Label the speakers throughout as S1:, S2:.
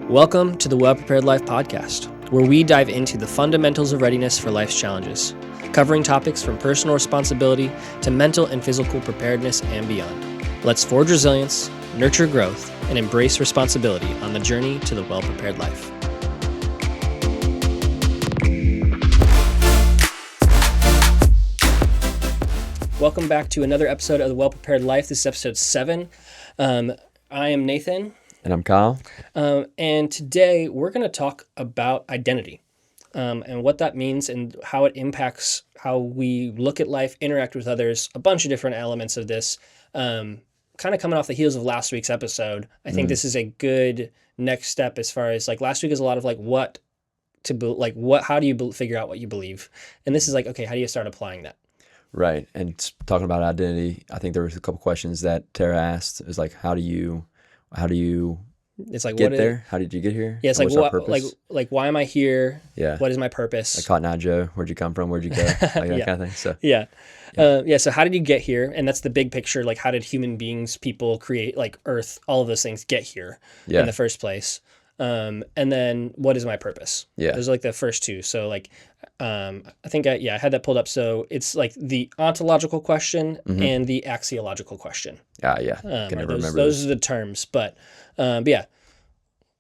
S1: Welcome to the Well Prepared Life podcast, where we dive into the fundamentals of readiness for life's challenges, covering topics from personal responsibility to mental and physical preparedness and beyond. Let's forge resilience, nurture growth, and embrace responsibility on the journey to the well prepared life. Welcome back to another episode of the Well Prepared Life. This is episode 7. I am Nathan.
S2: And I'm Kyle.
S1: And today we're going to talk about identity and what that means and how it impacts how we look at life, interact with others, a bunch of different elements of this. Kind of coming off the heels of last week's episode, I think this is a good next step as far as like last week is a lot of like how do you figure out what you believe? And this is like, okay, how do you start applying that?
S2: Right. And talking about identity, I think there was a couple questions that Tara asked. It was like, how do you
S1: it's like
S2: get there? How did you get here?
S1: Yeah, it's like what, why am I here?
S2: Yeah.
S1: What is my purpose?
S2: Like Cotton Eye Joe, where'd you come from? Where'd you go? Like that kind of thing. So
S1: So how did you get here? And that's the big picture. Like, how did human beings, people create like Earth, all of those things get here in the first place? And then what is my purpose? Yeah, those are like the first two. So like, I think I had that pulled up. So it's like the ontological question and the axiological question.
S2: Can never remember
S1: those are the terms. But yeah,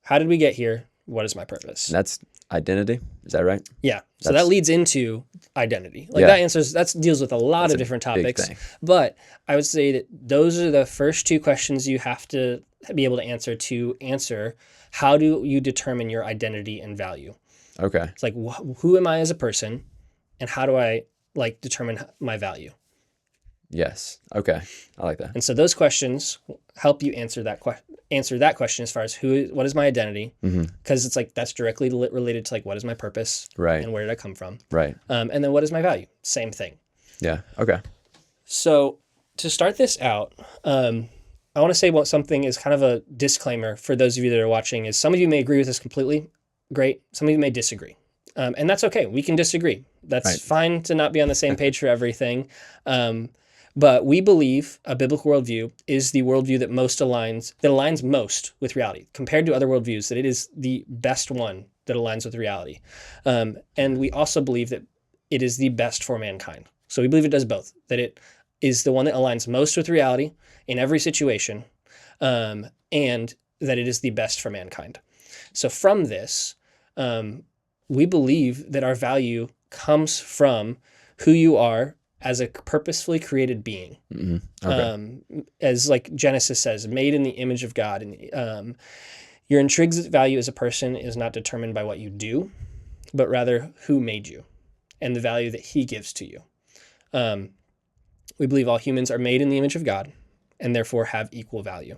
S1: how did we get here? What is my purpose?
S2: And that's identity. Is that right?
S1: Yeah. So that leads into identity. Like that deals with a lot of different topics. But I would say that those are the first two questions you have to be able to answer how do you determine your identity and value?
S2: Okay.
S1: It's like, who am I as a person, and how do I like determine my value?
S2: Yes. Okay. I like that.
S1: And so those questions help you answer that question as far as what is my identity? Because it's like that's directly related to like what is my purpose,
S2: right?
S1: And where did I come from,
S2: right?
S1: And then what is my value? Same thing.
S2: Yeah. Okay.
S1: So to start this out, I want to say something is kind of a disclaimer for those of you that are watching. Is some of you may agree with this completely, great. Some of you may disagree, and that's okay. We can disagree. That's fine to not be on the same page for everything. But we believe a biblical worldview is the worldview that aligns most with reality compared to other worldviews. That it is the best one that aligns with reality, and we also believe that it is the best for mankind. So we believe it does both. That it is the one that aligns most with reality in every situation, and that it is the best for mankind. So from this, we believe that our value comes from who you are as a purposefully created being. Okay. As like Genesis says, made in the image of God. And your intrinsic value as a person is not determined by what you do, but rather who made you and the value that he gives to you. We believe all humans are made in the image of God and therefore have equal value.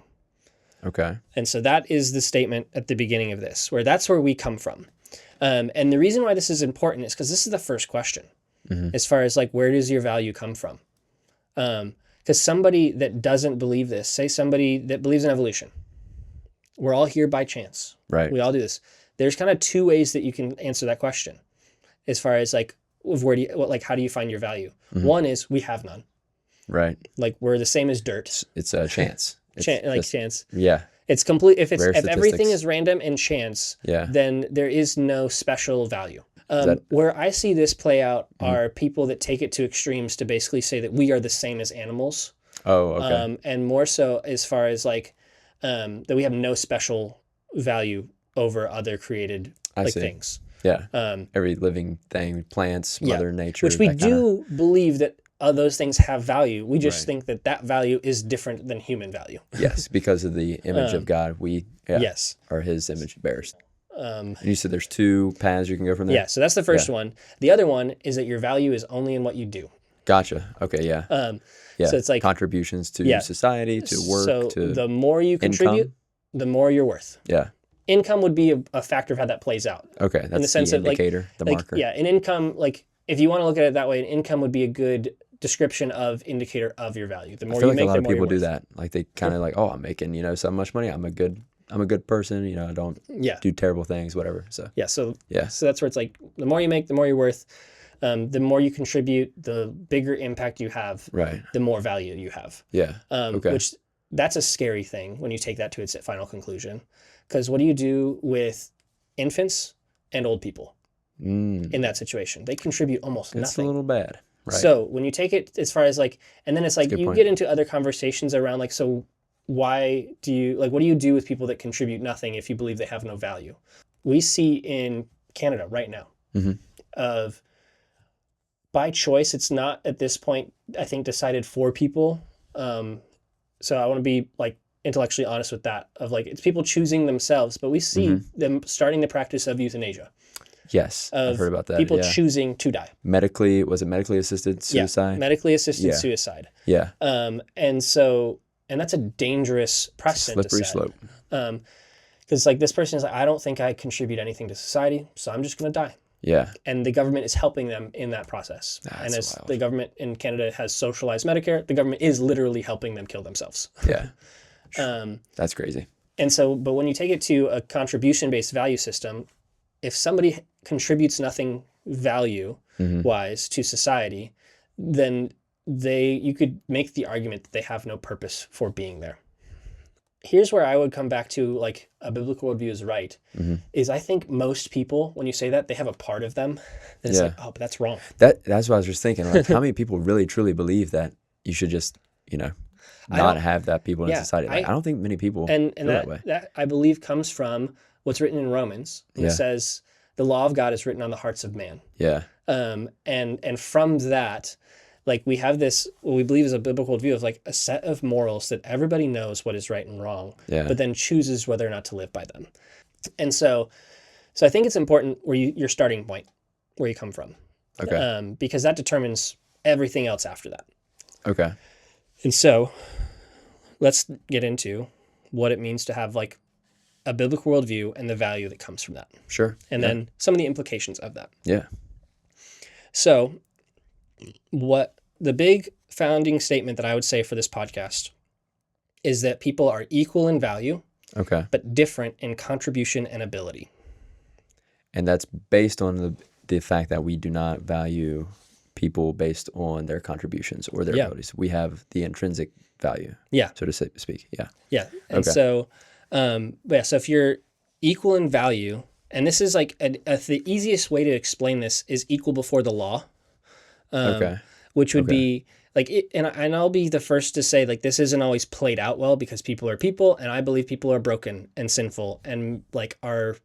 S2: Okay.
S1: And so that is the statement at the beginning of this, that's where we come from. And the reason why this is important is because this is the first question as far as like, where does your value come from? Because somebody that doesn't believe this, say somebody that believes in evolution, we're all here by chance.
S2: Right.
S1: We all do this. There's kind of two ways that you can answer that question as far as like, how do you find your value? One is we have none.
S2: Right.
S1: Like we're the same as dirt.
S2: It's a chance.
S1: Chance.
S2: Yeah.
S1: It's complete. If everything is random and chance, then there is no special value. Where I see this play out are people that take it to extremes to basically say that we are the same as animals.
S2: Oh, okay.
S1: And more so as far as like that we have no special value over other created things.
S2: Yeah. Every living thing, plants, Mother Nature.
S1: Which we do believe that those things have value. We just think that value is different than human value.
S2: Yes, because of the image of God, we are his image bearers. And you said there's two paths you can go from there?
S1: Yeah, so that's the first one. The other one is that your value is only in what you do.
S2: Gotcha. Okay, yeah.
S1: So it's like
S2: contributions to society, to work,
S1: so the more you contribute, the more you're worth.
S2: Yeah.
S1: Income would be a factor of how that plays out.
S2: Okay, that's in the sense of indicator, the marker.
S1: Yeah, an income, like if you want to look at it that way, an income would be a good description of indicator of your value. The more
S2: I feel
S1: you make,
S2: a lot
S1: the
S2: of
S1: more
S2: people
S1: you're
S2: do
S1: worth.
S2: that. Like they kind of like, oh, I'm making so much money. I'm a good person. I don't do terrible things, whatever. So
S1: so that's where it's like the more you make, the more you're worth. The more you contribute, the bigger impact you have.
S2: Right.
S1: The more value you have.
S2: Yeah.
S1: Which that's a scary thing when you take that to its final conclusion. Because what do you do with infants and old people in that situation? They contribute almost nothing.
S2: It's a little bad. Right.
S1: So when you take it as far as like, and then it's like you get into other conversations around like, so why do you, like, what do you do with people that contribute nothing if you believe they have no value? We see in Canada right now of by choice, it's not at this point, I think, decided for people. So I want to be like intellectually honest with that, of like, it's people choosing themselves, but we see them starting the practice of euthanasia.
S2: Yes, I've heard about that.
S1: People choosing to die.
S2: Was it medically assisted suicide?
S1: Yeah, medically assisted suicide.
S2: Yeah.
S1: And that's a dangerous precedent.
S2: Slippery slope.
S1: Because like this person is like, I don't think I contribute anything to society, so I'm just going to die.
S2: Yeah.
S1: And the government is helping them in that process.
S2: That's
S1: and as
S2: wild.
S1: the government in Canada has socialized Medicare, the government is literally helping them kill themselves.
S2: Yeah. That's crazy.
S1: And so, but when you take it to a contribution-based value system, if somebody contributes nothing value-wise to society, then you could make the argument that they have no purpose for being there. Here's where I would come back to like a biblical worldview is right, is I think most people, when you say that, they have a part of them that's like, oh, but that's wrong.
S2: That's what I was just thinking. Like, how many people really truly believe that you should just, not have that people in society? Like, I don't think many people feel that way.
S1: That I believe comes from what's written in Romans. And it says, the law of God is written on the hearts of man.
S2: Yeah.
S1: And from that, like we have this, what we believe is a biblical view of like a set of morals that everybody knows what is right and wrong, but then chooses whether or not to live by them. And so I think it's important where your starting point, where you come from.
S2: Okay.
S1: Because that determines everything else after that.
S2: Okay.
S1: And so let's get into what it means to have like a biblical worldview and the value that comes from that.
S2: Sure.
S1: And then some of the implications of that.
S2: Yeah.
S1: So what the big founding statement that I would say for this podcast is that people are equal in value, but different in contribution and ability.
S2: And that's based on the fact that we do not value people based on their contributions or their abilities. We have the intrinsic value, so to speak. Yeah.
S1: And so, so if you're equal in value, and this is like the easiest way to explain this is equal before the law. Which would be like, and I'll be the first to say like, this isn't always played out well because people are people, and I believe people are broken and sinful and like are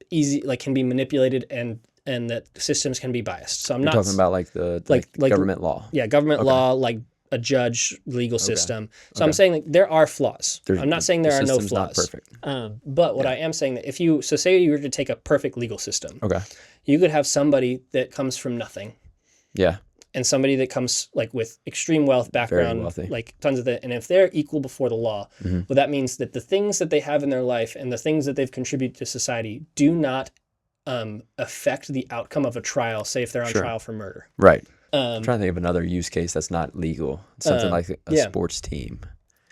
S1: easy, like can be manipulated and that systems can be biased. So I'm not
S2: talking about like the government law.
S1: Yeah. Government law, like a judge, legal system. So I'm saying like there are flaws. I'm not saying there are no flaws.
S2: Not perfect.
S1: But what I am saying that so say you were to take a perfect legal system. You could have somebody that comes from nothing.
S2: Yeah.
S1: And somebody that comes like with extreme wealth background, like tons of it. And if they're equal before the law, well, that means that the things that they have in their life and the things that they've contributed to society do not affect the outcome of a trial, say if they're on trial for murder.
S2: Right. I'm trying to think of another use case that's not legal. Something like a sports team.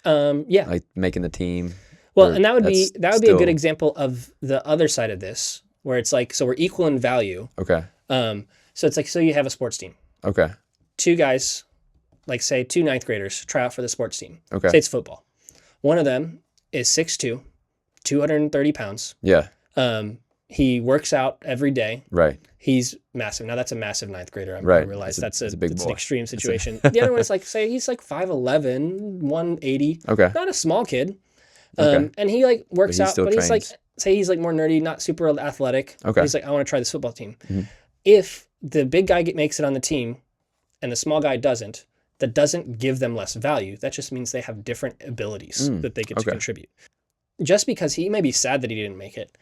S2: Like making the team.
S1: Well, and that would be a good example of the other side of this, where it's like, so we're equal in value.
S2: Okay.
S1: So it's like, so you have a sports team.
S2: Okay.
S1: Two guys, like say 2 ninth graders, try out for the sports team.
S2: Okay.
S1: Say it's football. One of them is 6'2", 230 pounds.
S2: Yeah.
S1: He works out every day.
S2: Right.
S1: He's massive. Now that's a massive ninth grader. I realize that's
S2: a big boy.
S1: An extreme situation. The other one is like, say he's like 5'11", 180.
S2: Okay.
S1: Not a small kid. And he like works out, but he's like, say he's like more nerdy, not super athletic.
S2: Okay.
S1: He's like, I want to try this football team. If the big guy makes it on the team and the small guy doesn't, that doesn't give them less value. That just means they have different abilities that they get to contribute. Just because he may be sad that he didn't make it,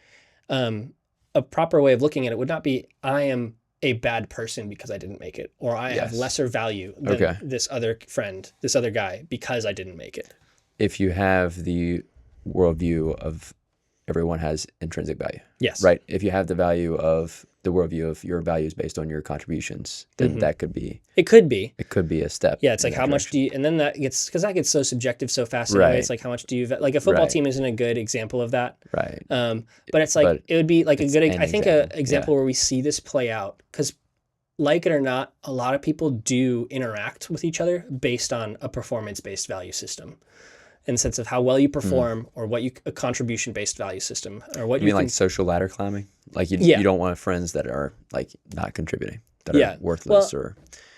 S1: a proper way of looking at it would not be, I am a bad person because I didn't make it, or I have lesser value than this other friend, this other guy, because I didn't make it.
S2: If you have the worldview of everyone has intrinsic value.
S1: Yes.
S2: Right. If you have the value of the worldview of your values based on your contributions, then that could be.
S1: It could be.
S2: It could be a step.
S1: Yeah. It's like, how much do you, and then that gets, because that gets so subjective so fast. Anyway, it's like, how much do you, like a football team isn't a good example of that.
S2: Right.
S1: But it's like, it would be like a good, I think an example where we see this play out, because like it or not, a lot of people do interact with each other based on a performance-based value system. in the sense of how well you perform or what you a contribution based value system or what
S2: you mean like social ladder climbing? Like you don't want friends that are like not contributing, that are worthless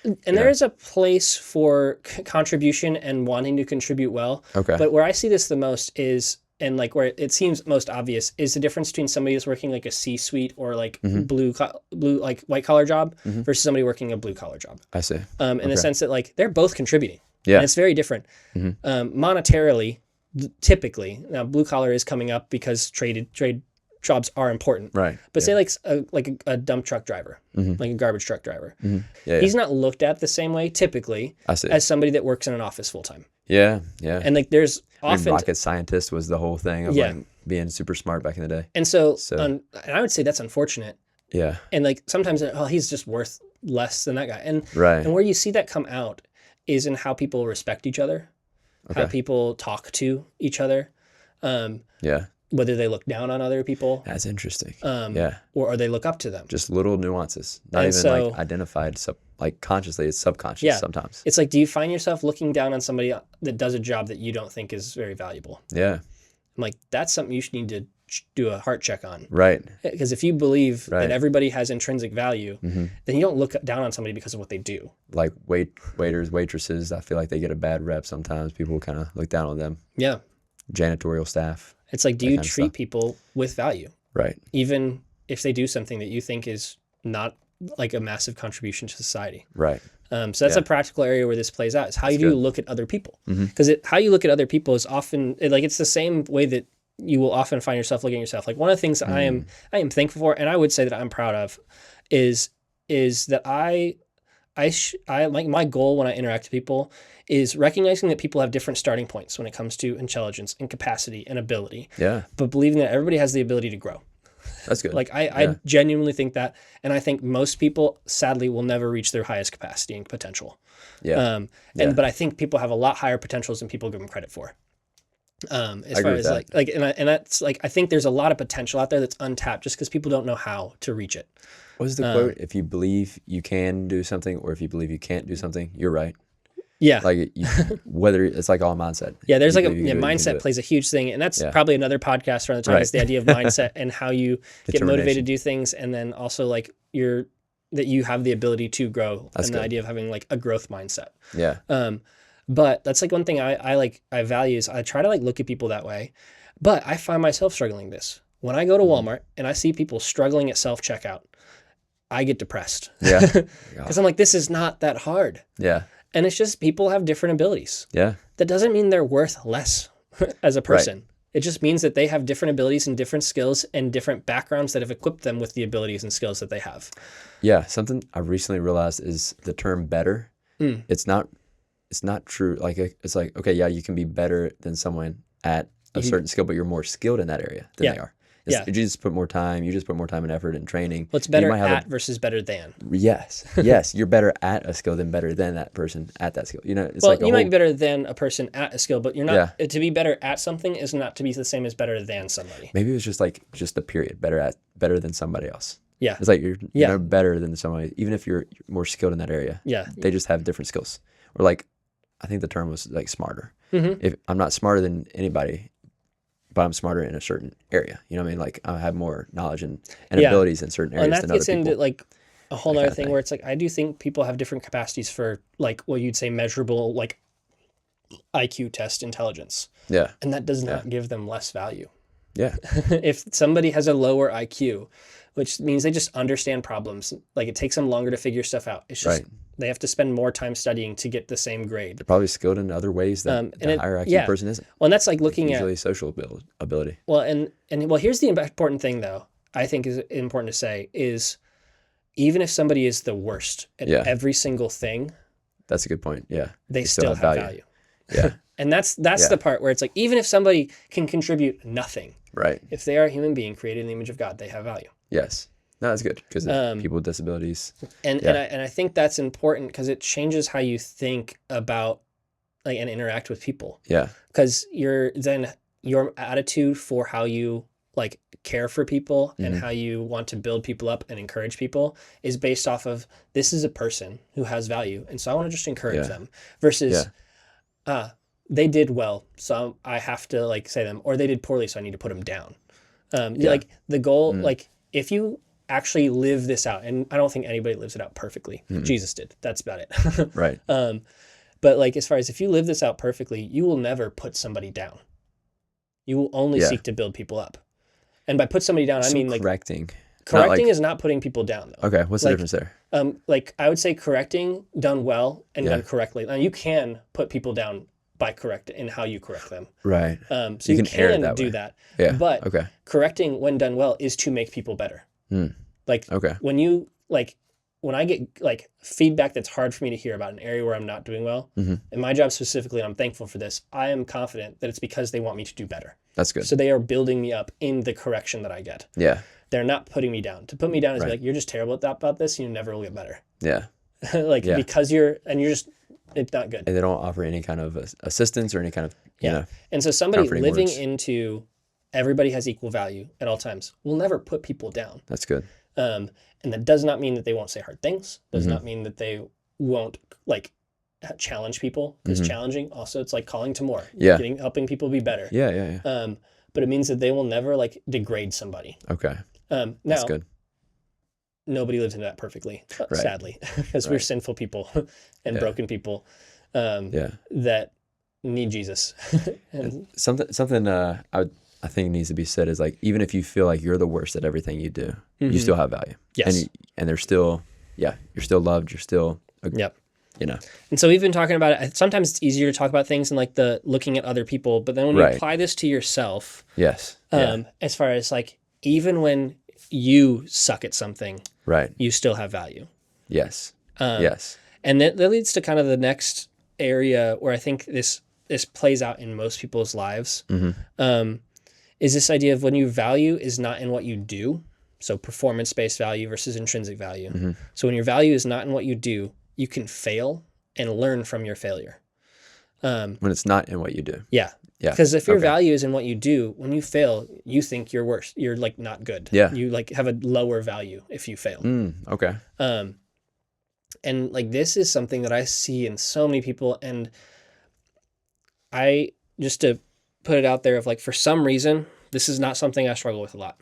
S1: And there is a place for contribution and wanting to contribute well.
S2: Okay.
S1: But where I see this the most is, and like where it seems most obvious, is the difference between somebody who's working like a C-suite or like blue like white collar job versus somebody working a blue collar job.
S2: I see.
S1: In the sense that like they're both contributing.
S2: Yeah.
S1: And it's very different. Monetarily, typically, now blue collar is coming up because trade jobs are important.
S2: Right.
S1: But say like a dump truck driver, like a garbage truck driver.
S2: Yeah,
S1: he's not looked at the same way typically as somebody that works in an office full time.
S2: Yeah, yeah.
S1: And like there's often
S2: rocket scientist was the whole thing of like being super smart back in the day.
S1: And so and I would say that's unfortunate.
S2: Yeah.
S1: And like sometimes he's just worth less than that guy. And
S2: right.
S1: And where you see that come out is in how people respect each other, how people talk to each other. Whether they look down on other people.
S2: That's interesting.
S1: Or they look up to them.
S2: Just little nuances, not even like identified, like consciously, it's subconscious sometimes.
S1: It's like, do you find yourself looking down on somebody that does a job that you don't think is very valuable?
S2: Yeah.
S1: I'm like, that's something you should need to do a heart check on.
S2: Right.
S1: Because if you believe that everybody has intrinsic value, then you don't look down on somebody because of what they do.
S2: Like waiters, waitresses, I feel like they get a bad rep sometimes. People kind of look down on them.
S1: Yeah.
S2: Janitorial staff.
S1: It's like, do you treat people with value?
S2: Right.
S1: Even if they do something that you think is not like a massive contribution to society.
S2: Right.
S1: So that's a practical area where this plays out. Is how you do look at other people. Because how you look at other people is often like it's the same way that you will often find yourself looking at yourself. Like one of the things that I am thankful for, and I would say that I'm proud of, is that I like my goal when I interact with people is recognizing that people have different starting points when it comes to intelligence and capacity and ability.
S2: Yeah.
S1: But believing that everybody has the ability to grow.
S2: That's good.
S1: Like I genuinely think that, and I think most people sadly will never reach their highest capacity and potential.
S2: Yeah.
S1: But I think people have a lot higher potentials than people give them credit for. As far as and that's like I think there's a lot of potential out there that's untapped just because people don't know how to reach it.
S2: What was the quote? If you believe you can do something, or if you believe you can't do something, you're right.
S1: Yeah.
S2: Like whether it's like all mindset.
S1: Yeah, there's like mindset plays a huge thing, and that's probably another podcast around the time. Is the idea of mindset and how you get motivated to do things, and then also like that you have the ability to grow, and the idea of having like a growth mindset.
S2: Yeah.
S1: But that's like one thing I value is I try to like look at people that way, but I find myself struggling this. When I go to Walmart and I see people struggling at self-checkout, I get depressed.
S2: Yeah.
S1: Because I'm like, this is not that hard.
S2: Yeah.
S1: And it's just people have different abilities.
S2: Yeah.
S1: That doesn't mean they're worth less as a person. Right. It just means that they have different abilities and different skills and different backgrounds that have equipped them with the abilities and skills that they have.
S2: Yeah. Something I recently realized is the term better. It's not true. Like it's like, okay, yeah, you can be better than someone at a certain skill, but you're more skilled in that area than they are. You just put more time. You just put more time and effort and training.
S1: Well, it's better at versus better than.
S2: Yes. You're better at a skill than better than that person at that skill. You know, it's
S1: you might be better than a person at a skill, but you're not. To be better at something is not to be the same as better than somebody.
S2: Maybe it was just the period. Better than somebody else.
S1: Yeah.
S2: It's like you're better than somebody, even if you're more skilled in that area.
S1: Yeah.
S2: They just have different skills. Or like, I think the term was like smarter. If I'm not smarter than anybody, but I'm smarter in a certain area. You know what I mean? Like I have more knowledge and abilities in certain areas than other people.
S1: And that gets into like a whole other thing where it's like, I do think people have different capacities for like what you'd say measurable, like IQ test intelligence.
S2: Yeah.
S1: And that does not give them less value.
S2: Yeah.
S1: If somebody has a lower IQ, which means they just understand problems, like it takes them longer to figure stuff out. It's just they have to spend more time studying to get the same grade.
S2: They're probably skilled in other ways that the higher IQ person isn't.
S1: Well, and that's like looking
S2: usually social ability.
S1: Well, and here's the important thing though, I think is important to say is even if somebody is the worst at every single thing.
S2: That's a good point. Yeah.
S1: They still have value.
S2: Yeah.
S1: And that's the part where it's like, even if somebody can contribute nothing,
S2: right?
S1: If they are a human being created in the image of God, they have value.
S2: Yes. No, that's good because people with disabilities.
S1: And I think that's important because it changes how you think about like and interact with people.
S2: Yeah.
S1: Because your attitude for how you like care for people and how you want to build people up and encourage people is based off of this is a person who has value, and so I want to just encourage them versus they did well, so I have to like say them, or they did poorly, so I need to put them down. Like the goal, like if you actually live this out, and I don't think anybody lives it out perfectly. Jesus did. That's about it.
S2: Right.
S1: But like as far as if you live this out perfectly, you will never put somebody down. You will only seek to build people up. And by put somebody down, I mean like
S2: correcting.
S1: Correcting is not putting people down, though.
S2: Okay, what's the difference there?
S1: Like I would say correcting done well and done correctly. Now you can put people down by correct in how you correct them.
S2: Right.
S1: So you can do that.
S2: Yeah.
S1: But correcting when done well is to make people better. Like when I get like feedback that's hard for me to hear about an area where I'm not doing well, and my job specifically, and I'm thankful for this, I am confident that it's because they want me to do better.
S2: That's good.
S1: So they are building me up in the correction that I get.
S2: Yeah.
S1: They're not putting me down. To put me down is like, you're just terrible about this. You never will get better.
S2: Yeah.
S1: Because it's not good.
S2: And they don't offer any kind of assistance or any kind of, you know.
S1: And so somebody living into everybody has equal value at all times will never put people down.
S2: That's good.
S1: And that does not mean that they won't say hard things. Does not mean that they won't like challenge people, because challenging also, it's like calling to more. Helping people be better.
S2: Yeah.
S1: But it means that they will never like degrade somebody.
S2: Okay.
S1: Now,
S2: that's good.
S1: Nobody lives into that perfectly, sadly, because we're sinful people and broken people that need Jesus. And
S2: something I think needs to be said is like, even if you feel like you're the worst at everything you do, you still have value.
S1: Yes.
S2: And there's still, you're still loved. You're still, you know.
S1: And so we've been talking about it. Sometimes it's easier to talk about things and like the looking at other people, but then when you apply this to yourself, as far as like, even when you suck at something, you still have value.
S2: Yes.
S1: And that leads to kind of the next area where I think this plays out in most people's lives. Is this idea of when your value is not in what you do. So performance-based value versus intrinsic value. So when your value is not in what you do, you can fail and learn from your failure.
S2: When it's not in what you do.
S1: Yeah. Because if your value is in what you do, when you fail, you think you're worse. You're like not good.
S2: Yeah.
S1: You like have a lower value if you fail.
S2: Okay.
S1: And like this is something that I see in so many people, and I just to put it out there of like, for some reason, this is not something I struggle with a lot.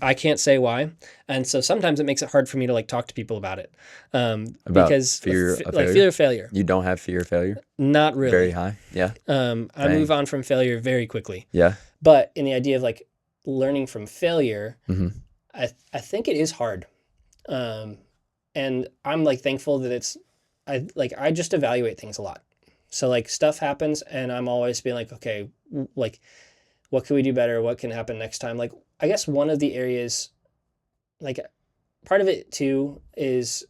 S1: I can't say why. And so sometimes it makes it hard for me to like talk to people about it. Because
S2: fear of
S1: fear of failure.
S2: You don't have fear of failure?
S1: Not really.
S2: Very high. Yeah.
S1: I move on from failure very quickly.
S2: Yeah.
S1: But in the idea of like learning from failure, I think it is hard. And I'm like thankful that I just evaluate things a lot. So like stuff happens and I'm always being like, okay, like what can we do better? What can happen next time? Like, I guess one of the areas, like part of it too, is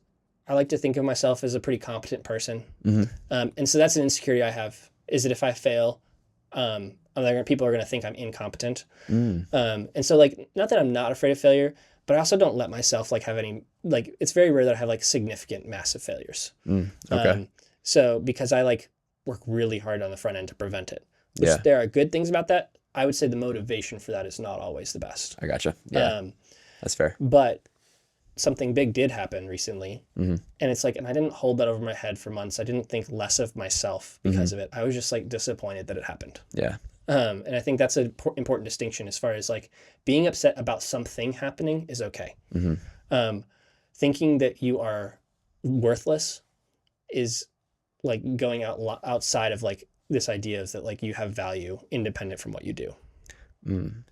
S1: I like to think of myself as a pretty competent person. And so that's an insecurity I have, is that if I fail, people are going to think I'm incompetent. And so like, not that I'm not afraid of failure, but I also don't let myself like have any, like, it's very rare that I have like significant massive failures.
S2: Okay.
S1: So because I like work really hard on the front end to prevent it, which there are good things about that. I would say the motivation for that is not always the best.
S2: I gotcha. Yeah, that's fair.
S1: But something big did happen recently. And it's like, and I didn't hold that over my head for months. I didn't think less of myself because of it. I was just like disappointed that it happened. Yeah. And I think that's an important distinction as far as like being upset about something happening is okay. Thinking that you are worthless is like going outside of like this idea is that like you have value independent from what you do.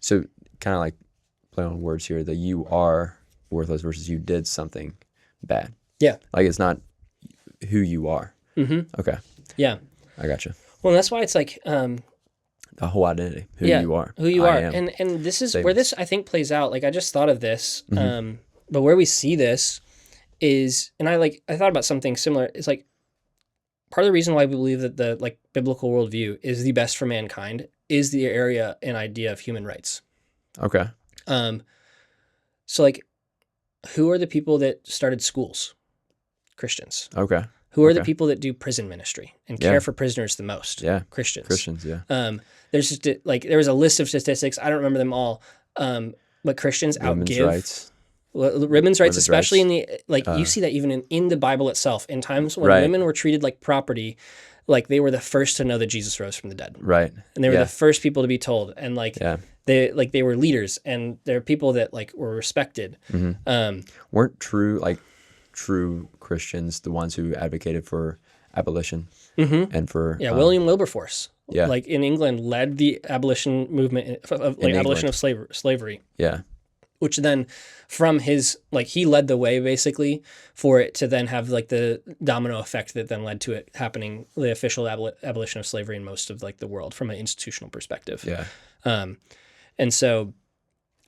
S2: So kind of like play on words here, that you are worthless versus you did something bad. Yeah. Like it's not who you are. Okay.
S1: Yeah.
S2: I gotcha.
S1: Well, that's why it's like
S2: the whole identity, who you are.
S1: Who you are. And this is where this I think plays out. Like I just thought of this, but where we see this is, and I thought about something similar. It's like part of the reason why we believe that the like biblical worldview is the best for mankind is the area and idea of human rights. Okay. So like, who are the people that started schools? Christians. Okay. Who are the people that do prison ministry and care for prisoners the most? Yeah. Christians. Yeah. There's just there was a list of statistics. I don't remember them all. But Christians
S2: Women's
S1: outgive.
S2: Rights.
S1: women's rights, especially in the, like, you see that even in the Bible itself, in times when women were treated like property, like they were the first to know that Jesus rose from the dead.
S2: Right.
S1: And they were the first people to be told. And like, they were leaders, and they're people that like were respected.
S2: Weren't true Christians the ones who advocated for abolition and for
S1: William Wilberforce, like in England, led the abolition movement of like abolition of slavery.
S2: Yeah.
S1: Which then, from his, like, he led the way basically for it to then have like the domino effect that then led to it happening, the official abolition of slavery in most of like the world from an institutional perspective.
S2: Yeah.
S1: And so,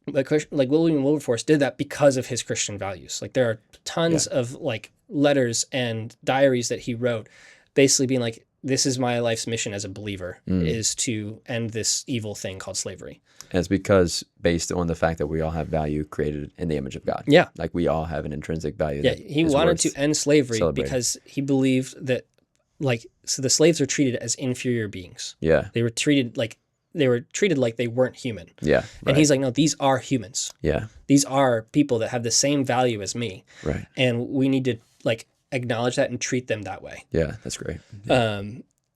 S1: like William Wilberforce did that because of his Christian values. Like there are tons of like letters and diaries that he wrote, basically being like, this is my life's mission as a believer, is to end this evil thing called slavery.
S2: And it's because based on the fact that we all have value created in the image of God.
S1: Yeah.
S2: Like we all have an intrinsic value.
S1: Yeah. He wanted to end slavery because he believed that, like, so the slaves were treated as inferior beings.
S2: Yeah.
S1: They were treated like they weren't human.
S2: Yeah. Right.
S1: And he's like, no, these are humans.
S2: Yeah.
S1: These are people that have the same value as me.
S2: Right.
S1: And we need to like acknowledge that and treat them that way.
S2: Yeah, that's great. Yeah.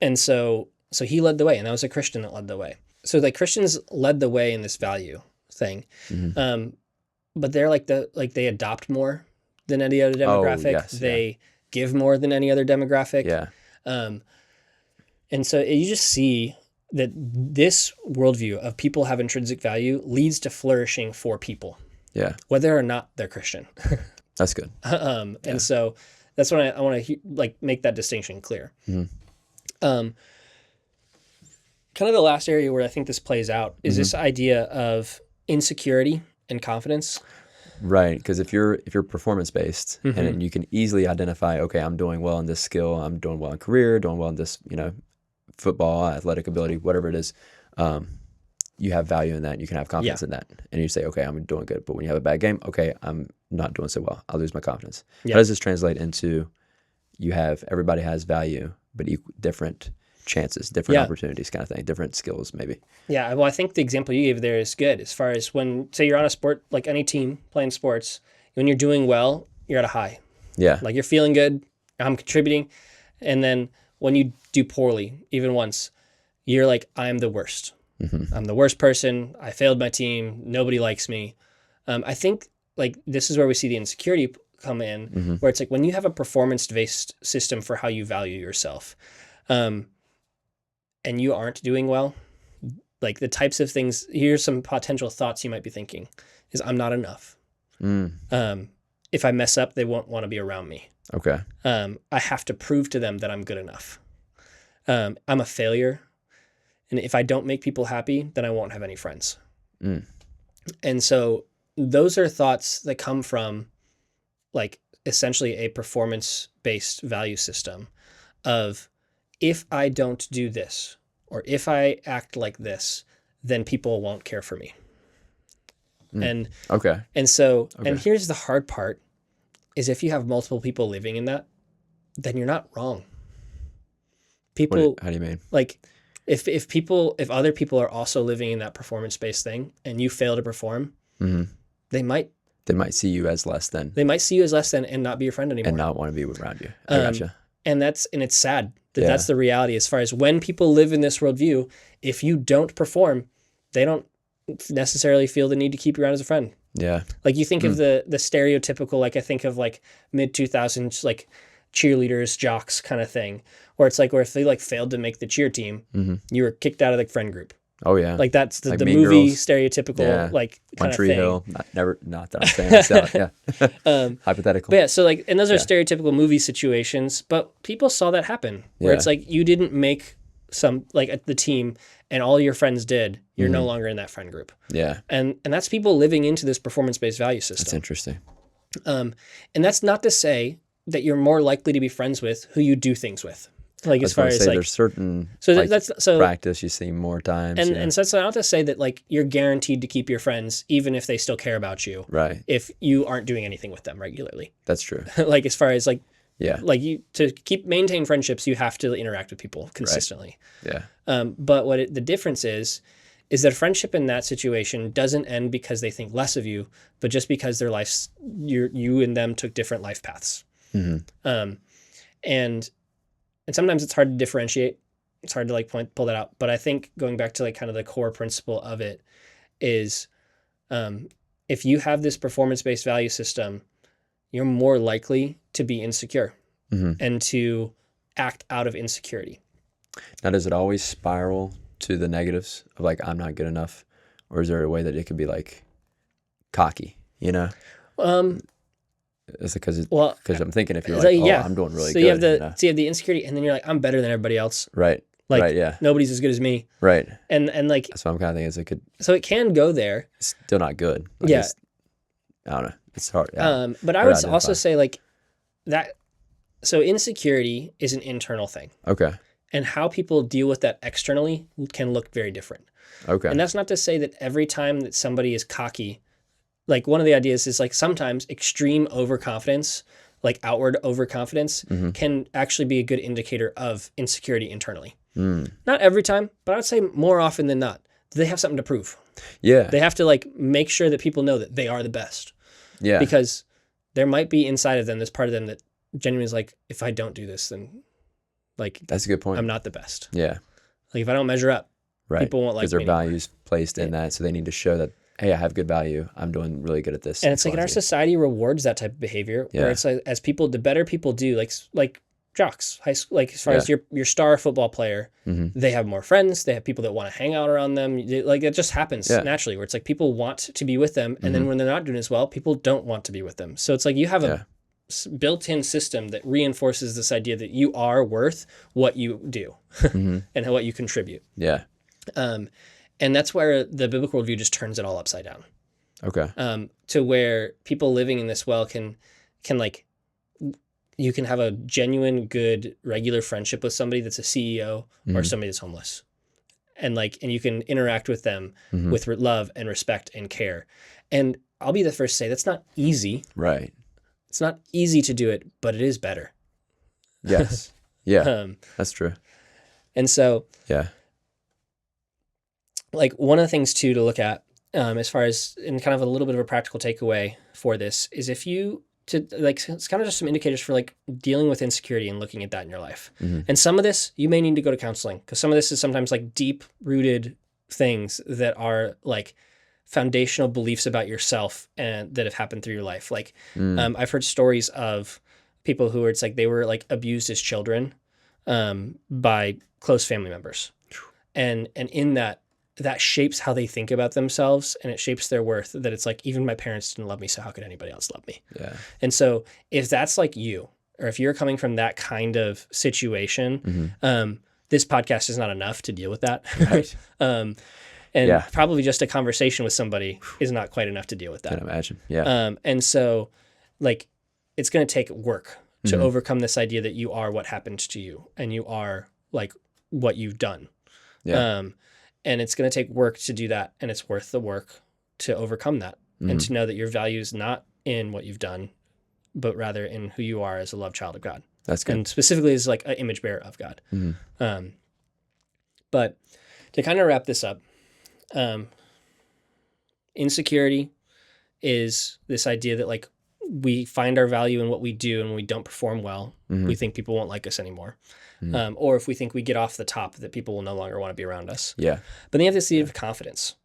S1: And so he led the way, and that was a Christian that led the way. So like Christians led the way in this value thing. But they're like they adopt more than any other demographic.
S2: Oh, yes,
S1: they give more than any other demographic.
S2: Yeah.
S1: And so you just see that this worldview of people have intrinsic value leads to flourishing for people.
S2: Yeah.
S1: Whether or not they're Christian.
S2: That's good.
S1: And so that's when I want to like make that distinction clear. Kind of the last area where I think this plays out is this idea of insecurity and confidence.
S2: Right, because if you're performance based and you can easily identify, okay, I'm doing well in this skill, I'm doing well in career, doing well in this, football, athletic ability, whatever it is, you have value in that. You can have confidence in that, and you say, okay, I'm doing good. But when you have a bad game, okay, I'm not doing so well. I'll lose my confidence. How does this translate into? Everybody has value, but different chances, different opportunities, kind of thing, different skills, maybe. Yeah,
S1: well, I think the example you gave there is good as far as when, say, you're on a sport, like any team playing sports, when you're doing well, you're at a high.
S2: Yeah.
S1: Like you're feeling good, I'm contributing, and then when you do poorly, even once, you're like, I'm the worst. I'm the worst person. I failed my team. Nobody likes me. I think like this is where we see the insecurity come in, where it's like when you have a performance-based system for how you value yourself, and you aren't doing well, like the types of things, here's some potential thoughts you might be thinking is I'm not enough. If I mess up, they won't want to be around me.
S2: Okay.
S1: I have to prove to them that I'm good enough. I'm a failure. And if I don't make people happy, then I won't have any friends. And so those are thoughts that come from like essentially a performance-based value system of if I don't do this, or if I act like this, then people won't care for me. And so and here's the hard part is if you have multiple people living in that, then you're not wrong. People,
S2: how do you mean?
S1: Like if other people are also living in that performance-based thing and you fail to perform, they might
S2: see you as less than.
S1: They might see you as less than and not be your friend anymore.
S2: And not want to be around you. I gotcha.
S1: And it's sad that that's the reality as far as when people live in this worldview, if you don't perform, they don't necessarily feel the need to keep you around as a friend.
S2: Yeah.
S1: Like you think of the stereotypical, like I think of like mid-2000s, like cheerleaders, jocks kind of thing, where it's like, where if they like failed to make the cheer team, you were kicked out of the friend group.
S2: Oh yeah.
S1: Like that's the movie Girls. Stereotypical like kind of thing.
S2: Hill. Not that I'm saying this out. Yeah. Hypothetical.
S1: But yeah. So like, and those are stereotypical movie situations, but people saw that happen where it's like, you didn't make some like the team and all your friends did, you're no longer in that friend group.
S2: Yeah.
S1: And that's people living into this performance-based value system.
S2: That's interesting.
S1: And that's not to say that you're more likely to be friends with who you do things with. Like as far as like
S2: there's certain practice you see more times.
S1: And so it's not to say that like you're guaranteed to keep your friends even if they still care about you.
S2: Right.
S1: If you aren't doing anything with them regularly.
S2: That's true.
S1: Like as far as like
S2: like
S1: you to maintain friendships, you have to interact with people consistently.
S2: Right. Yeah.
S1: But the difference is is that a friendship in that situation doesn't end because they think less of you, but just because their lives, you and them took different life paths. And sometimes it's hard to differentiate. It's hard to like pull that out. But I think going back to like kind of the core principle of it is, if you have this performance-based value system, you're more likely to be insecure and to act out of insecurity.
S2: Now, does it always spiral to the negatives of like, I'm not good enough? Or is there a way that it could be like cocky, you know? It's because I'm thinking if you're like, I'm doing really good.
S1: You have so you have the insecurity, and then you're like, I'm better than everybody else.
S2: Right.
S1: Like,
S2: right, yeah.
S1: Nobody's as good as me.
S2: Right.
S1: And like,
S2: that's what I'm kind of thinking is it could.
S1: So it can go there.
S2: It's still not good. Like
S1: yeah.
S2: I don't know. It's hard. Yeah.
S1: But I would also say like that. So insecurity is an internal thing.
S2: Okay.
S1: And how people deal with that externally can look very different.
S2: Okay.
S1: And that's not to say that every time that somebody is cocky, like one of the ideas is like sometimes extreme overconfidence, like outward overconfidence, can actually be a good indicator of insecurity internally. Not every time, but I would say more often than not. They have something to prove.
S2: Yeah.
S1: They have to like make sure that people know that they are the best.
S2: Yeah.
S1: Because there might be inside of them this part of them that genuinely is like, if I don't do this, then like
S2: that's a good point.
S1: I'm not the best.
S2: Yeah.
S1: Like if I don't measure up, people won't like me.
S2: Because their value's placed in that, so they need to show that, hey, I have good value. I'm doing really good at this.
S1: And it's like in our society rewards that type of behavior where it's like as people, the better people do, like jocks, high school, like as far as your star football player, they have more friends. They have people that want to hang out around them. Like it just happens naturally where it's like people want to be with them. And then when they're not doing as well, people don't want to be with them. So it's like you have a built-in system that reinforces this idea that you are worth what you do and what you contribute.
S2: Yeah.
S1: And that's where the biblical worldview just turns it all upside down.
S2: Okay.
S1: To where people living in this well can like, you can have a genuine, good, regular friendship with somebody that's a CEO or somebody that's homeless. And you can interact with them with love and respect and care. And I'll be the first to say that's not easy.
S2: Right.
S1: It's not easy to do it, but it is better.
S2: Yes. Yeah. That's true.
S1: And so,
S2: yeah.
S1: Like one of the things too to look at, as far as in kind of a little bit of a practical takeaway for this is if you it's kind of just some indicators for like dealing with insecurity and looking at that in your life. And some of this you may need to go to counseling because some of this is sometimes like deep rooted things that are like foundational beliefs about yourself and that have happened through your life. Like I've heard stories of people who it's like they were like abused as children by close family members, and in that shapes how they think about themselves and it shapes their worth, that it's like, even my parents didn't love me, so how could anybody else love me?
S2: Yeah.
S1: And so if that's like you, or if you're coming from that kind of situation, this podcast is not enough to deal with that.
S2: Right.
S1: And probably just a conversation with somebody is not quite enough to deal with that.
S2: I can imagine. Yeah.
S1: And so like, it's going to take work to overcome this idea that you are what happened to you and you are like what you've done.
S2: Yeah.
S1: And it's going to take work to do that. And it's worth the work to overcome that and to know that your value is not in what you've done, but rather in who you are as a loved child of God.
S2: That's good.
S1: And specifically as like an image bearer of God. But to kind of wrap this up, insecurity is this idea that like we find our value in what we do, and when we don't perform well, we think people won't like us anymore. Or if we think we get off the top, that people will no longer want to be around us.
S2: Yeah.
S1: But then you have this idea of confidence.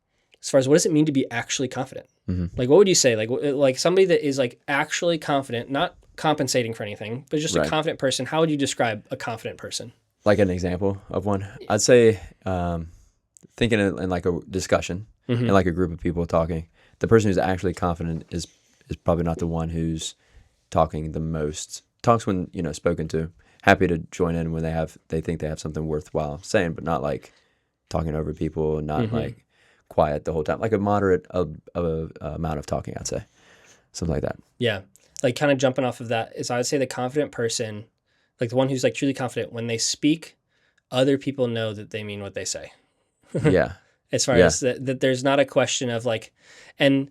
S1: As far as what does it mean to be actually confident? Like, what would you say? Like somebody that is like actually confident, not compensating for anything, but just a confident person. How would you describe a confident person?
S2: Like an example of one? I'd say thinking in like a discussion, in like a group of people talking, the person who's actually confident is probably not the one who's talking the most. Talks when, spoken to. Happy to join in when they think they have something worthwhile saying, but not like talking over people, not like quiet the whole time. Like a moderate amount of talking, I'd say. Something like that. Yeah.
S1: Like kind of jumping off of that is I would say the confident person, like the one who's like truly confident, when they speak, other people know that they mean what they say.
S2: Yeah.
S1: As far as that there's not a question of like, and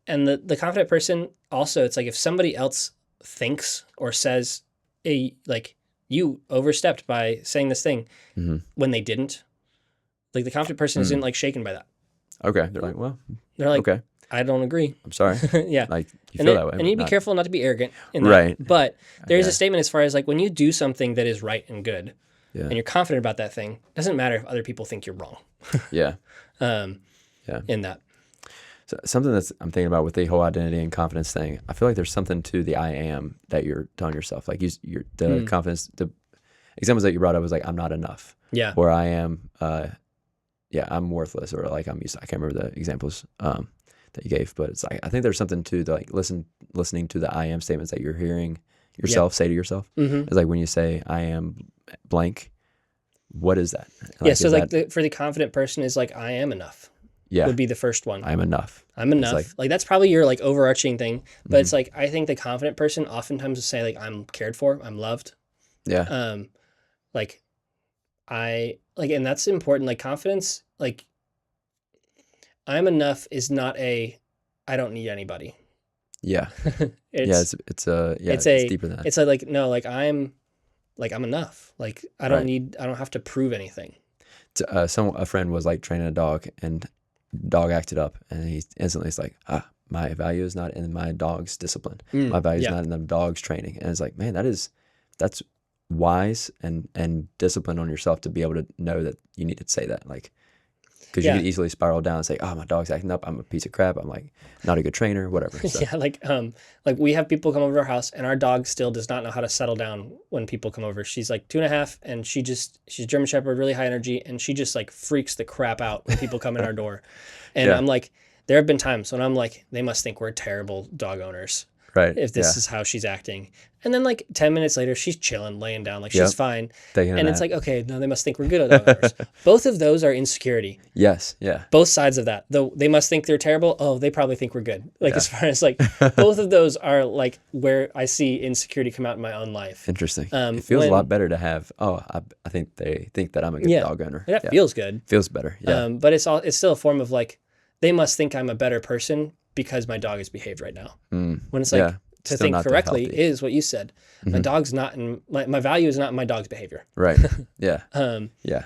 S1: the confident person also, it's like if somebody else thinks or says like you overstepped by saying this thing when they didn't, like the confident person isn't like shaken by that.
S2: Okay. They're like, well,
S1: They're like,
S2: okay,
S1: I don't agree.
S2: I'm sorry.
S1: Yeah.
S2: Like you feel that way.
S1: And you need to be careful not to be arrogant in that.
S2: Right.
S1: But there is
S2: Yeah.
S1: a statement as far as like when you do something that is right and good
S2: Yeah.
S1: and you're confident about that thing, it doesn't matter if other people think you're wrong.
S2: Yeah.
S1: In that.
S2: So something I'm thinking about with the whole identity and confidence thing, I feel like there's something to the I am that you're telling yourself. Like the confidence, the examples that you brought up was like, I'm not enough.
S1: Yeah.
S2: Or I am, I'm worthless, or like I'm used. I can't remember the examples that you gave, but it's like I think there's something to the like listening to the I am statements that you're hearing yourself say to yourself. It's like when you say I am blank, what is that?
S1: Like, so like for the confident person is like I am enough.
S2: Yeah,
S1: would be the first one.
S2: I'm enough.
S1: I'm enough. Like that's probably your like overarching thing, but it's like I think the confident person oftentimes will say like I'm cared for, I'm loved.
S2: Yeah.
S1: Like I like, and that's important. Like confidence, like I'm enough is not I don't need anybody.
S2: Yeah.
S1: it's
S2: deeper than that.
S1: It's like no, like I'm enough. Like I don't have to prove anything.
S2: A friend was like training a dog, and dog acted up, and he instantly is like, my value is not in my dog's discipline. My value is not in the dog's training. And it's like, man, that's wise and discipline on yourself to be able to know that you need to say that, like, because you could easily spiral down and say, oh, my dog's acting up, I'm a piece of crap, I'm like not a good trainer, whatever. So.
S1: Yeah, like we have people come over to our house, and our dog still does not know how to settle down when people come over. She's like 2.5, and she's German Shepherd, really high energy, and she just like freaks the crap out when people come in our door. And I'm like, there have been times when I'm like, they must think we're terrible dog owners.
S2: Right.
S1: If this is how she's acting. And then like 10 minutes later, she's chilling, laying down, like she's fine. And it's like, okay, no, they must think we're good at dog owners. Both of those are insecurity.
S2: Yes. Yeah.
S1: Both sides of that. Though they must think they're terrible. Oh, they probably think we're good. Like as far as like both of those are like where I see insecurity come out in my own life.
S2: Interesting. It feels a lot better to have, I think they think that I'm a good dog owner.
S1: That feels good.
S2: Feels better. Yeah.
S1: But it's still a form of like, they must think I'm a better person because my dog has behaved right now. When it's like, to think correctly is what you said. My dog's not in my value is not in my dog's behavior.
S2: Right. Yeah. Yeah.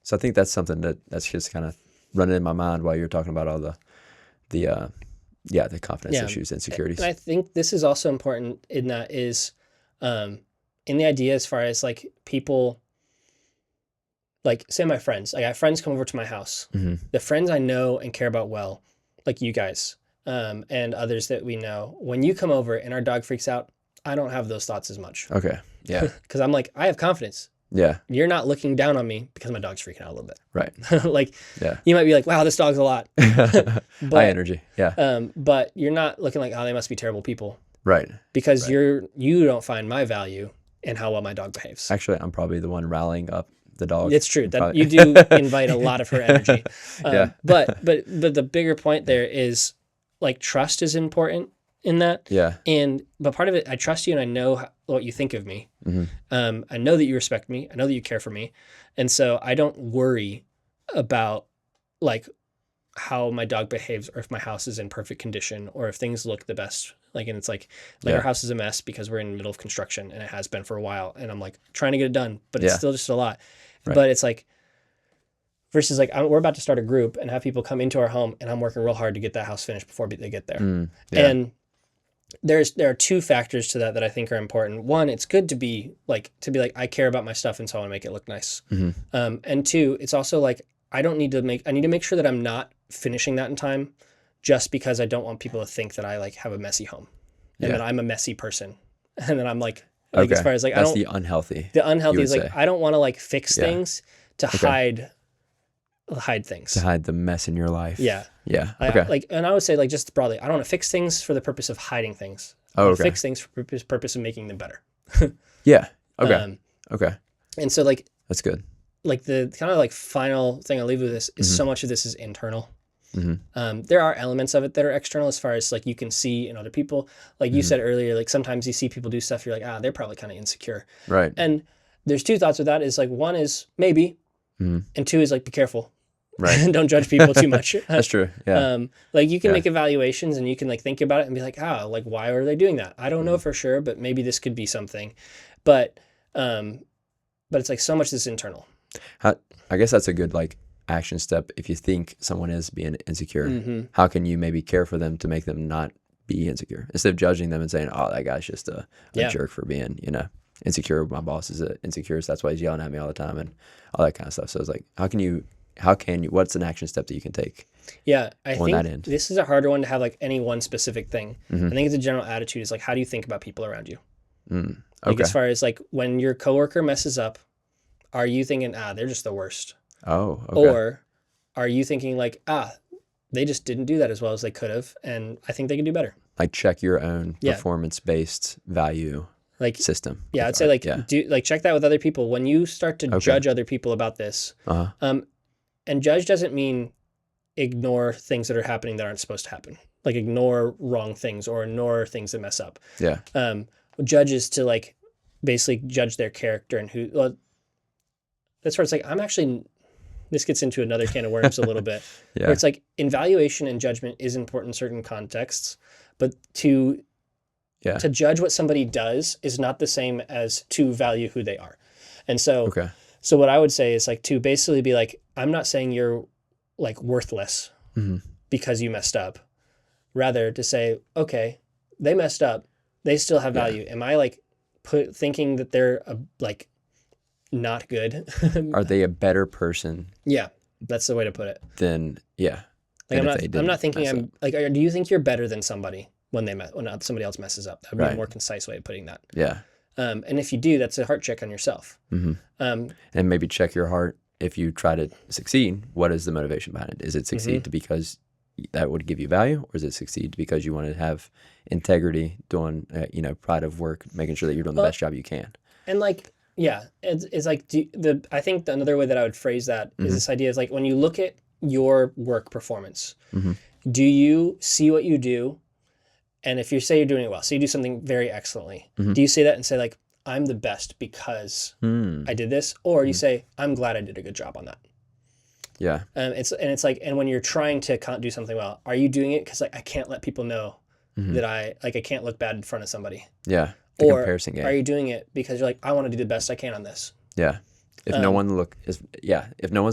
S2: So I think that's something that's just kind of running in my mind while you're talking about all the confidence issues, insecurities.
S1: And I think this is also important in that is in the idea as far as like people, like say my friends, like I have friends come over to my house. The friends I know and care about well, like you guys. And others that we know, when you come over and our dog freaks out, I don't have those thoughts as much.
S2: Okay. Yeah.
S1: Because I'm like, I have confidence.
S2: Yeah.
S1: You're not looking down on me because my dog's freaking out a little bit.
S2: Right.
S1: Like, you might be like, wow, this dog's a lot.
S2: High energy. Yeah.
S1: But you're not looking like, oh, they must be terrible people.
S2: Right.
S1: Because you don't find my value in how well my dog behaves.
S2: Actually, I'm probably the one rallying up the dog.
S1: It's true that you do invite a lot of her energy. But the bigger point there is, like trust is important in that.
S2: Yeah.
S1: But part of it, I trust you and I know what you think of me. I know that you respect me. I know that you care for me. And so I don't worry about like how my dog behaves or if my house is in perfect condition or if things look the best. Like, and it's like our house is a mess because we're in the middle of construction and it has been for a while. And I'm like trying to get it done, but it's still just a lot. Right. But it's like, versus like we're about to start a group and have people come into our home and I'm working real hard to get that house finished before they get there. And there are two factors to that I think are important. One, it's good to be like I care about my stuff and so I want to make it look nice. And two, it's also like I need to make sure that I'm not finishing that in time just because I don't want people to think that I like have a messy home and that I'm a messy person. And then I'm like as far as like
S2: that's the unhealthy.
S1: The unhealthy is like I don't want to like fix things to hide things, to
S2: hide the mess in your life.
S1: Yeah. And I would say like just broadly, I don't want to fix things for the purpose of hiding things. I want to fix things for the purpose of making them better.
S2: Okay.
S1: And so like
S2: that's good.
S1: Like the kind of like final thing I'll leave with this is so much of this is internal. There are elements of it that are external as far as like you can see in other people. Like you said earlier, like sometimes you see people do stuff, you're like, they're probably kind of insecure.
S2: Right.
S1: And there's two thoughts with that is like one is maybe, and two is like be careful.
S2: Right.
S1: Don't judge people too much.
S2: That's true. Yeah.
S1: Like you can make evaluations and you can like think about it and be like, like why are they doing that? I don't know for sure, but maybe this could be something. But it's like so much that's internal.
S2: I guess that's a good like action step if you think someone is being insecure? How can you maybe care for them to make them not be insecure instead of judging them and saying, "Oh, that guy's just a jerk for being, insecure. My boss is insecure, so that's why he's yelling at me all the time," and all that kind of stuff. So it's like, how can you? What's an action step that you can take?
S1: Yeah, I think this is a harder one to have like any one specific thing. I think it's a general attitude is like, how do you think about people around you? Like as far as like when your coworker messes up, are you thinking, they're just the worst?
S2: Oh, okay.
S1: Or are you thinking like, they just didn't do that as well as they could have, and I think they can do better.
S2: Like check your own performance-based value system.
S1: Yeah, I'd say check that with other people. When you start to judge other people about this, and judge doesn't mean ignore things that are happening that aren't supposed to happen. Like ignore wrong things or ignore things that mess up.
S2: Yeah.
S1: Judge is to like basically judge their character and who. Well, that's where it's like this gets into another can of worms a little bit. Where it's like evaluation and judgment is important in certain contexts, but to judge what somebody does is not the same as to value who they are. And so, so what I would say is like to basically be like, I'm not saying you're like worthless because you messed up. Rather to say, okay, they messed up. They still have value. Am I like thinking that they're like not good?
S2: Are they a better person?
S1: Yeah, that's the way to put it.
S2: Then
S1: like I'm not thinking I'm like. Do you think you're better than somebody when somebody else messes up? That would be a more concise way of putting that.
S2: Yeah.
S1: And if you do, that's a heart check on yourself.
S2: And maybe check your heart. If you try to succeed, what is the motivation behind it? Is it succeed because that would give you value, or is it succeed because you want to have integrity, doing pride of work, making sure that you're doing the best job you can? And like. Yeah, it's like I think another way that I would phrase that is this idea is like when you look at your work performance, do you see what you do? And if you say you're doing it well, so you do something very excellently, do you say that and say like, I'm the best because I did this? Or you say, I'm glad I did a good job on that? Yeah.
S1: It's like, and when you're trying to do something well, are you doing it because like I can't let people know that I can't look bad in front of somebody?
S2: Yeah.
S1: Or
S2: comparison game.
S1: Are you doing it because you're like, I want to do the best I can on this?
S2: Yeah. If no one's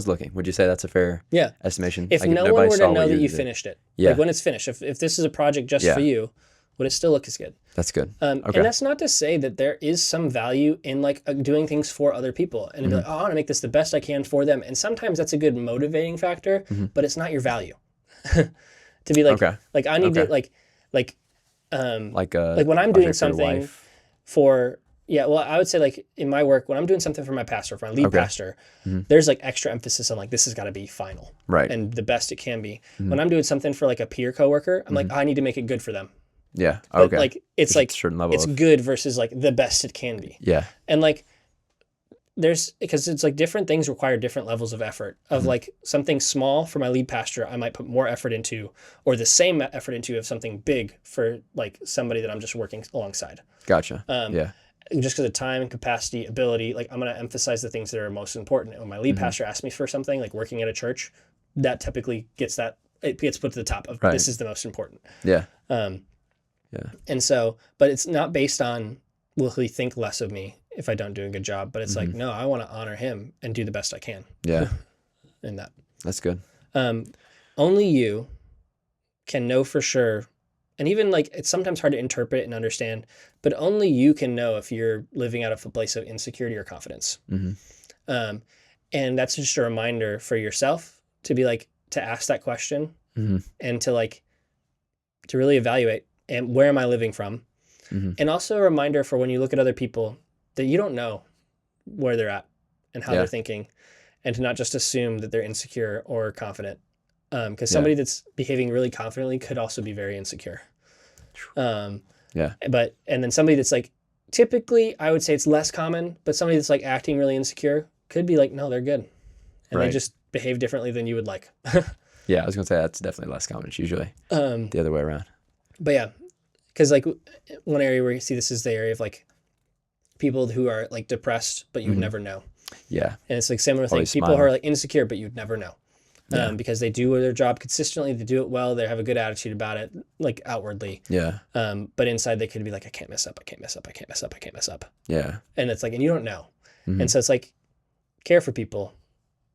S2: looking, would you say that's a fair estimation?
S1: If
S2: like
S1: no one were to know that you finished it, like when it's finished, if this is a project just for you, would it still look as good?
S2: That's good.
S1: And that's not to say that there is some value in like doing things for other people and be like, I want to make this the best I can for them. And sometimes that's a good motivating factor, but it's not your value. To be like, like I need to like when I'm doing something for I would say like in my work when I'm doing something for my pastor, for my lead pastor, there's like extra emphasis on like this has got to be final and the best it can be. When I'm doing something for like a peer coworker, I'm like I need to make it good for them.
S2: Yeah.
S1: But like it's like certain level it's good versus like the best it can be.
S2: Yeah.
S1: And like because it's like different things require different levels of effort. Of like something small for my lead pastor, I might put more effort into, or the same effort into of something big for like somebody that I'm just working alongside.
S2: Gotcha.
S1: Just because of time and capacity, ability, like I'm going to emphasize the things that are most important. And when my lead pastor asks me for something, like working at a church, that typically gets put to the top of this is the most important.
S2: Yeah.
S1: And so, but it's not based on will he think less of me if I don't do a good job, but it's like, no, I want to honor him and do the best I can.
S2: Yeah.
S1: In that.
S2: That's good.
S1: Only you can know for sure. And even like, it's sometimes hard to interpret and understand, but only you can know if you're living out of a place of insecurity or confidence. And that's just a reminder for yourself to be like, to ask that question and to like, to really evaluate and where am I living from? And also a reminder for when you look at other people that you don't know where they're at and how they're thinking, and to not just assume that they're insecure or confident. Because somebody that's behaving really confidently could also be very insecure. And then somebody that's like, typically I would say it's less common, but somebody that's like acting really insecure could be like, no, they're good. And they just behave differently than you would like.
S2: Yeah, I was gonna say that's definitely less common. It's usually the other way around.
S1: But yeah, because like one area where you see this is the area of like people who are like depressed, but you would never know.
S2: Yeah.
S1: And it's like similar thing. People who are like insecure, but you'd never know. Because they do their job consistently, they do it well, they have a good attitude about it, like outwardly.
S2: Yeah.
S1: But inside they could be like, I can't mess up, I can't mess up, I can't mess up, I can't mess up.
S2: Yeah.
S1: And it's like, and you don't know. And so it's like, care for people,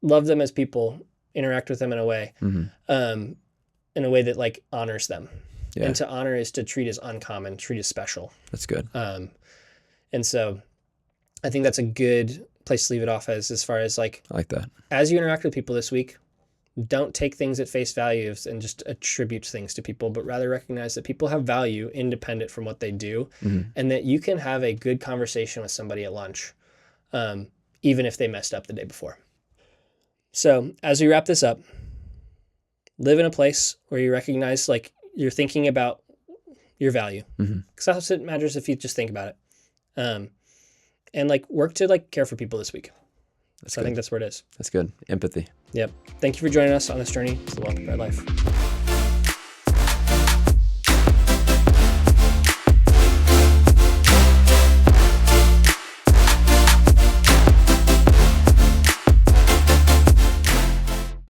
S1: love them as people, interact with them in a way, that like honors them. Yeah. And to honor is to treat as uncommon, treat as special.
S2: That's good.
S1: And so I think that's a good place to leave it off as far as like,
S2: I like that.
S1: As you interact with people this week, don't take things at face value and just attribute things to people, but rather recognize that people have value independent from what they do, and that you can have a good conversation with somebody at lunch, even if they messed up the day before. So as we wrap this up, live in a place where you recognize like you're thinking about your value, because that's what matters if you just think about it, and like work to like care for people this week. So I think that's where it is.
S2: That's good. Empathy.
S1: Yep. Thank you for joining us on this journey to the Well Prepared Life.